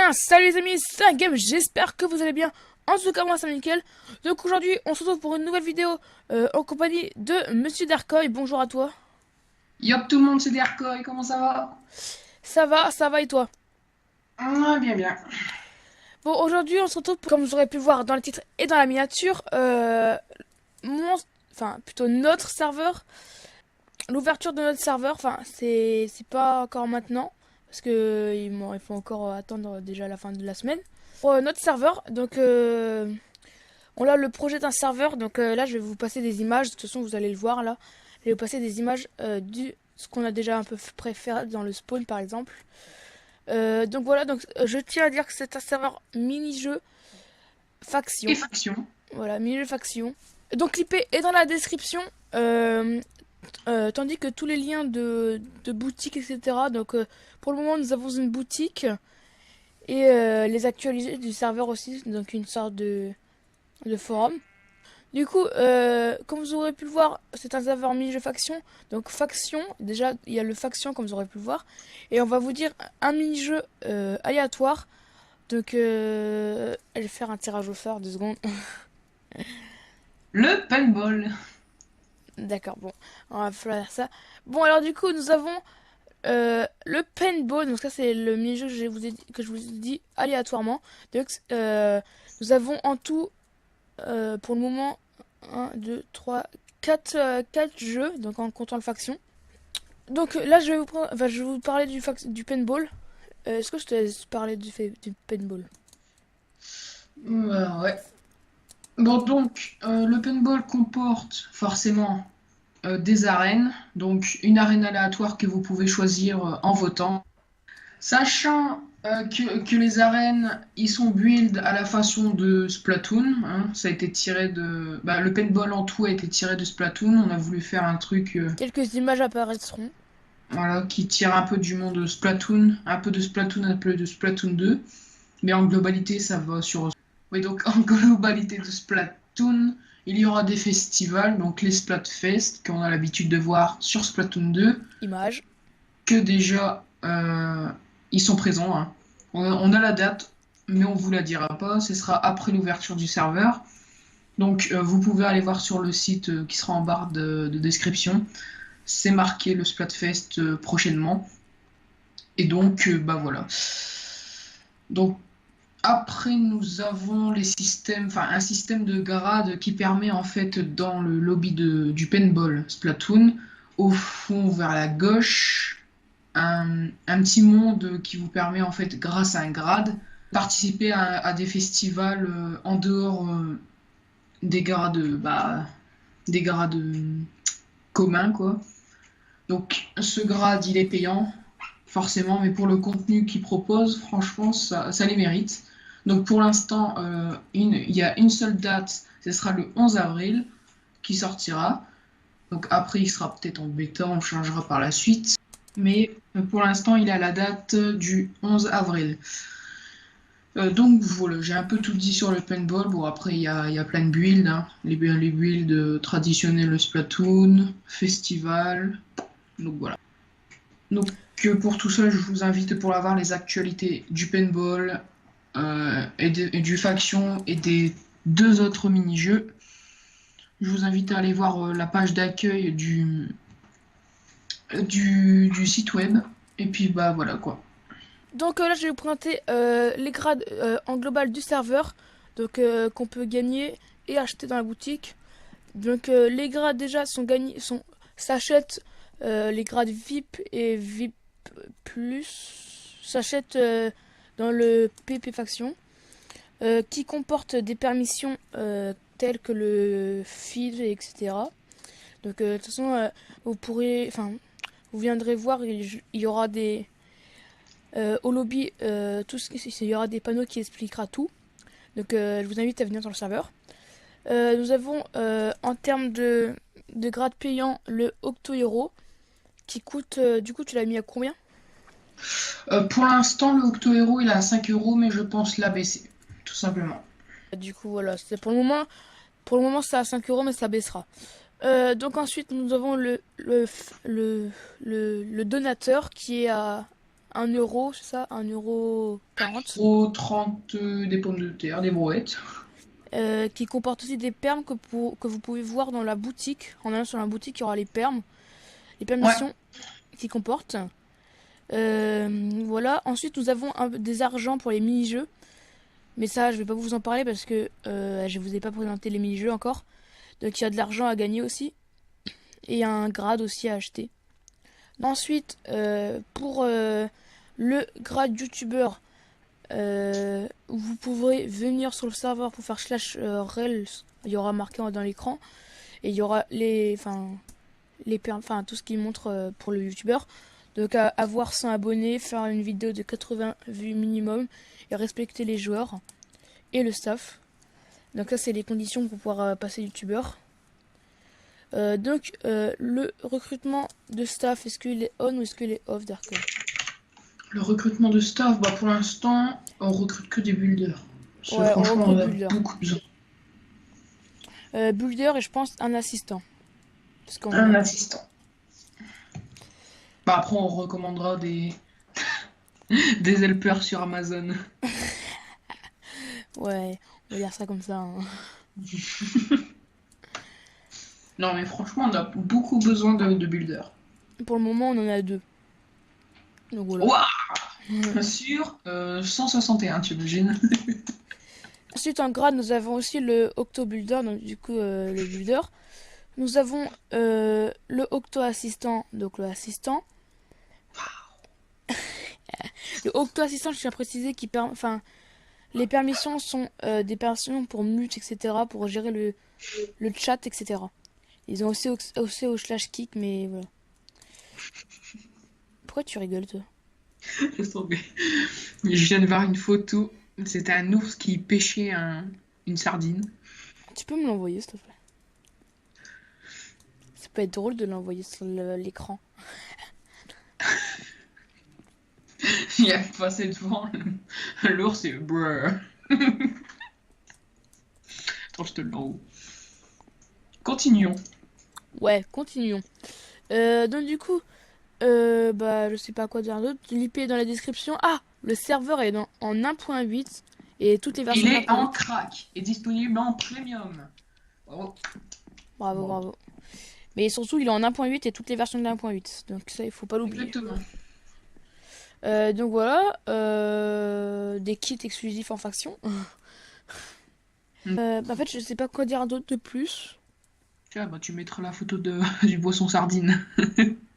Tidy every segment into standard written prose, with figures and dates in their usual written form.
bien, salut les amis, c'est un game, j'espère que vous allez bien. En tout cas, moi c'est Mickaël. Donc aujourd'hui, on se retrouve pour une nouvelle vidéo en compagnie de Monsieur Darkoy. Bonjour à toi. Yop tout le monde, c'est Derkoy, comment ça va? Ça va et toi? Ah, bien, bien. Bon, aujourd'hui, on se retrouve, comme vous aurez pu le voir dans le titre et dans la miniature, enfin plutôt notre serveur. L'ouverture de notre serveur, enfin c'est pas encore maintenant, parce que il faut encore attendre déjà la fin de la semaine. Pour notre serveur, donc on a le projet d'un serveur, donc là je vais vous passer des images, de toute façon vous allez le voir là. Je vais vous passer des images du ce qu'on a déjà un peu préféré dans le spawn par exemple. Donc voilà, donc je tiens à dire que c'est un serveur mini-jeu Et faction. faction. Voilà, mini-jeu faction. Donc l'IP est dans la description, euh, tandis que tous les liens de boutique, etc. Donc pour le moment nous avons une boutique et les actualités du serveur aussi, donc une sorte de forum. Du coup, comme vous aurez pu le voir, c'est un serveur mini-jeu faction. Donc faction, déjà il y a le faction comme vous aurez pu le voir. Et on va vous dire un mini-jeu aléatoire. Donc je vais faire un tirage au sort, 2 secondes. Le paintball. D'accord, bon, on va faire ça. Bon alors du coup nous avons le paintball. Donc ça c'est le mini-jeu que je vous ai dit aléatoirement. Donc nous avons en tout pour le moment un 2 3 4 jeux, donc en comptant le faction. Donc là, je vais vous parler du paintball. Est-ce que je te laisse parler du paintball? Ouais. Bon, donc, le paintball comporte forcément des arènes, donc une arène aléatoire que vous pouvez choisir en votant. Sachant que les arènes, ils sont build à la façon de Splatoon, hein, ça a été tiré de... Bah, le paintball en tout a été tiré de Splatoon, on a voulu faire un truc Quelques images apparaîtront. voilà, qui tire un peu du monde Splatoon, un peu de Splatoon, un peu de Splatoon 2. Mais en globalité, ça va sur... Oui, donc en globalité de Splatoon, il y aura des festivals, donc les Splatfest, qu'on a l'habitude de voir sur Splatoon 2, Images. que déjà, ils sont présents, hein. On a la date, mais on vous la dira pas, ce sera après l'ouverture du serveur. Donc vous pouvez aller voir sur le site qui sera en barre de description. C'est marqué le Splatfest prochainement. Et donc, bah voilà. Donc, après, nous avons les systèmes, enfin un système de grade qui permet en fait dans le lobby du paintball Splatoon, au fond vers la gauche, un petit monde qui vous permet en fait, grâce à un grade, participer à des festivals en dehors des grades, des grades communs quoi. Donc ce grade il est payant forcément, mais pour le contenu qu'ils proposent, franchement, ça les mérite. Donc pour l'instant, il y a une seule date, ce sera le 11 avril qui sortira. Donc après, il sera peut-être en bêta, on changera par la suite. Mais pour l'instant, il a la date du 11 avril. Donc voilà, j'ai un peu tout dit sur le paintball. Bon, après, il y a plein de builds, hein. Les builds traditionnels Splatoon, festival. Donc voilà. Donc pour tout ça, je vous invite pour avoir les actualités du paintball et du faction et des deux autres mini-jeux. Je vous invite à aller voir la page d'accueil du site web. Et puis bah voilà quoi. Donc là, je vais vous présenter les grades en global du serveur, donc qu'on peut gagner et acheter dans la boutique. Donc les grades déjà sont gagnés, s'achètent les grades VIP et VIP plus s'achètent dans le PP faction. Qui comporte des permissions telles que le feed, etc. Donc de toute façon, vous viendrez voir, il y aura des au lobby, il y aura des panneaux qui expliquera tout. Donc je vous invite à venir sur le serveur. Nous avons en termes de grade payant le Octo Hero qui coûte, du coup tu l'as mis à combien? Pour l'instant, le Octo Hero il est à 5 euros, mais je pense l'abaisser, tout simplement. Du coup voilà, c'est pour le moment c'est à 5 euros mais ça baissera. Donc ensuite nous avons le donateur qui est à 1 euro, c'est ça? 1,40 € Au 30 des pommes de terre, des brouettes. qui comporte aussi des perles que vous pouvez voir dans la boutique. En allant sur la boutique, il y aura les Ouais, permissions qui comportent. Voilà. Ensuite, nous avons des argents pour les mini-jeux. Mais ça, je vais pas vous en parler parce que je vous ai pas présenté les mini-jeux encore. Donc, il y a de l'argent à gagner aussi. Et il y a un grade aussi à acheter. Ensuite, pour le grade youtubeur, vous pourrez venir sur le serveur pour faire slash rels. Il y aura marqué dans l'écran. Et il y aura enfin, tout ce qui montre pour le youtubeur. Donc avoir 100 abonnés, faire une vidéo de 80 vues minimum et respecter les joueurs et le staff. Donc ça c'est les conditions pour pouvoir passer youtubeur. Le recrutement de staff, est-ce qu'il est on ou est-ce qu'il est off, Darko? le recrutement de staff, bah pour l'instant, on recrute que des builders. Parce que Ouais, on franchement, recrute on a builder. beaucoup besoin. Builder et je pense un assistant. Parce qu'on Un assistant. Bah après, on recommandera des helpers sur Amazon. Ouais, on va dire ça comme ça, hein. Non, mais franchement, on a beaucoup besoin de builders. Pour le moment, on en a 2. Donc voilà. Waouh! Sur 161, tu imagines? Ensuite, en grade, nous avons aussi le Octo Builder, donc du coup, le builder. Nous avons le Octo Assistant, donc le assistant. Le Octo Assistant, je tiens à préciser, enfin, les permissions sont des permissions pour mute, etc., pour gérer le chat, etc. Ils ont aussi au slash kick, mais voilà. Pourquoi tu rigoles, toi? Laisse tomber. Je viens de voir une photo. C'était un ours qui pêchait une sardine. Tu peux me l'envoyer, s'il te plaît? Ça peut être drôle de l'envoyer sur l'écran. Il a passé devant l'ours et brrr. Attends, je te l'envoie. Continuons. Ouais, continuons. Donc du coup, bah je sais pas quoi dire d'autre. L'IP est dans la description. Ah, le serveur est en 1.8 et toutes les versions Il de est en 1.8. crack et disponible en premium. Oh, Bravo, bon, bravo. Mais surtout, il est en 1.8 et toutes les versions de 1.8. Donc ça, il faut pas l'oublier. exactement. Donc voilà, des kits exclusifs en faction. En fait, je sais pas quoi dire d'autre de plus. Tiens, bah, tu mettras la photo du boisson sardine.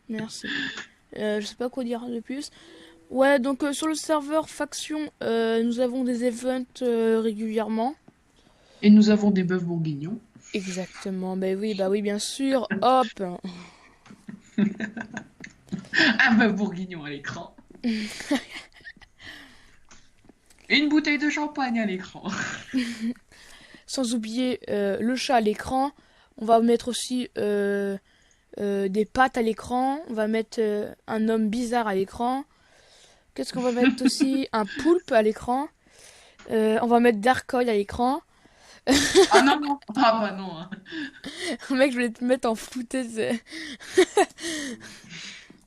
Merci. Je sais pas quoi dire de plus. Ouais, donc sur le serveur faction, nous avons des events régulièrement. Et nous avons des bœufs bourguignons. Exactement, bah oui, bien sûr. Hop. Un bœuf bourguignon à l'écran. Et une bouteille de champagne à l'écran. Sans oublier le chat à l'écran. On va mettre aussi des pattes à l'écran. On va mettre un homme bizarre à l'écran. Qu'est-ce qu'on va mettre aussi? Un poulpe à l'écran. On va mettre Darkoy à l'écran. Ah non, non. Ah bah non. Hein. Mec, je voulais te mettre en foutaise.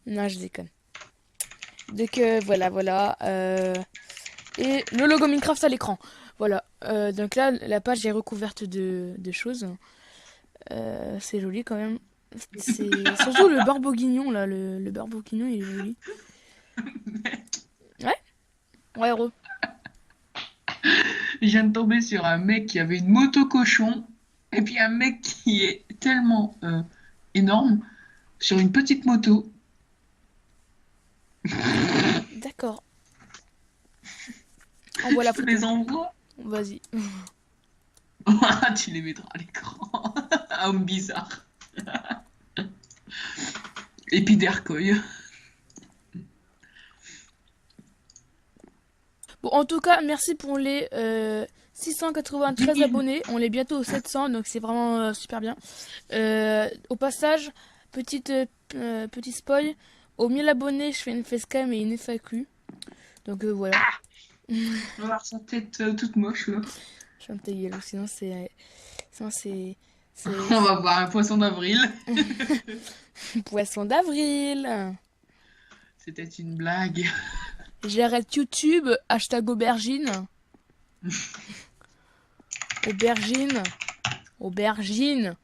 Non, je déconne. Donc voilà. Et le logo Minecraft à l'écran. Voilà. Donc là, la page est recouverte de choses. C'est joli quand même. C'est surtout le beurre bourguignon là. Le beurre bourguignon, il est joli. Ouais. Ouais, héros. Je viens de tomber sur un mec qui avait une moto cochon. Et puis un mec qui est tellement énorme sur une petite moto. D'accord. Envoie la Je te photo. les envoie. Vas-y. Tu les mettras à l'écran. Un homme bizarre. Et puis d'Ercoy. Bon, en tout cas, merci pour les 693 10 000. abonnés. On est bientôt aux 700, donc c'est vraiment super bien. Au passage, petit spoil. Aux 1000 abonnés, je fais une facecam et une FAQ. Donc voilà. On va voir sa tête toute moche là. Je ferme ta gueule, sinon c'est. Sinon c'est. On va voir un poisson d'avril. Poisson d'avril. C'était une blague. J'arrête YouTube, hashtag aubergine. Aubergine. Aubergine.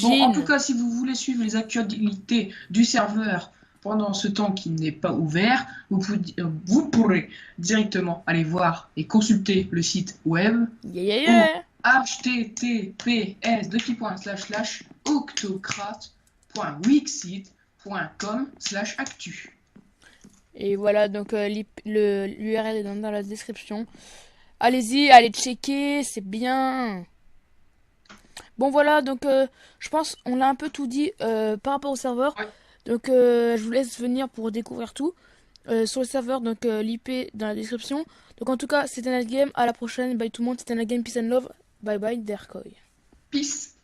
Bon, en tout Gine. cas, si vous voulez suivre les actualités du serveur pendant ce temps qui n'est pas ouvert, vous pourrez directement aller voir et consulter le site web Yeah, yeah, au yeah. https://octocrate.wixsite.com/actu. Et voilà, donc l'URL est dans la description. Allez-y, allez checker, c'est bien. Bon voilà, donc je pense on a un peu tout dit par rapport au serveur. Ouais, Donc je vous laisse venir pour découvrir tout sur le serveur, donc l'IP dans la description. Donc en tout cas, c'était Nightgame, à la prochaine, bye tout le monde, c'était Nightgame, peace and love, bye bye, Derkoy. peace.